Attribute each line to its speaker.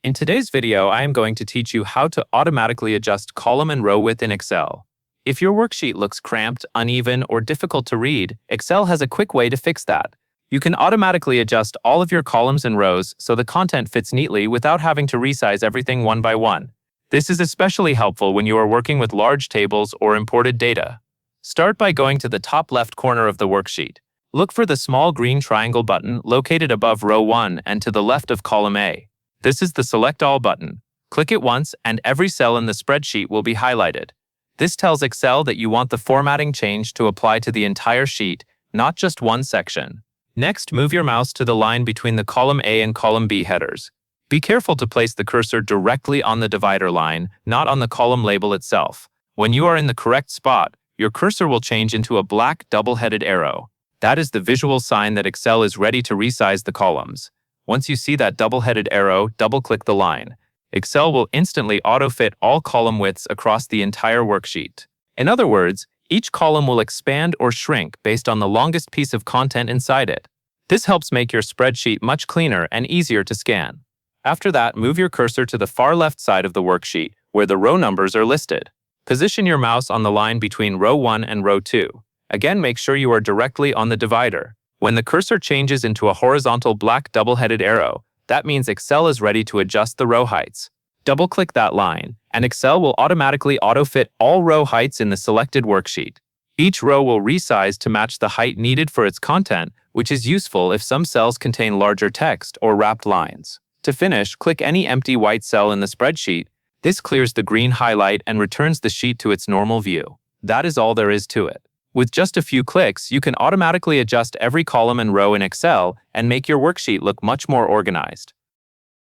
Speaker 1: In today's video, I am going to teach you how to automatically adjust column and row width in Excel. If your worksheet looks cramped, uneven, or difficult to read, Excel has a quick way to fix that. You can automatically adjust all of your columns and rows so the content fits neatly without having to resize everything one by one. This is especially helpful when you are working with large tables or imported data. Start by going to the top left corner of the worksheet. Look for the small green triangle button located above row 1 and to the left of column A. This is the Select All button. Click it once and every cell in the spreadsheet will be highlighted. This tells Excel that you want the formatting change to apply to the entire sheet, not just one section. Next, move your mouse to the line between the column A and column B headers. Be careful to place the cursor directly on the divider line, not on the column label itself. When you are in the correct spot, your cursor will change into a black double-headed arrow. That is the visual sign that Excel is ready to resize the columns. Once you see that double-headed arrow, double-click the line. Excel will instantly auto-fit all column widths across the entire worksheet. In other words, each column will expand or shrink based on the longest piece of content inside it. This helps make your spreadsheet much cleaner and easier to scan. After that, move your cursor to the far left side of the worksheet, where the row numbers are listed. Position your mouse on the line between row 1 and row 2. Again, make sure you are directly on the divider. When the cursor changes into a horizontal black double-headed arrow, that means Excel is ready to adjust the row heights. Double-click that line, and Excel will automatically auto-fit all row heights in the selected worksheet. Each row will resize to match the height needed for its content, which is useful if some cells contain larger text or wrapped lines. To finish, click any empty white cell in the spreadsheet. This clears the green highlight and returns the sheet to its normal view. That is all there is to it. With just a few clicks, you can automatically adjust every column and row in Excel and make your worksheet look much more organized.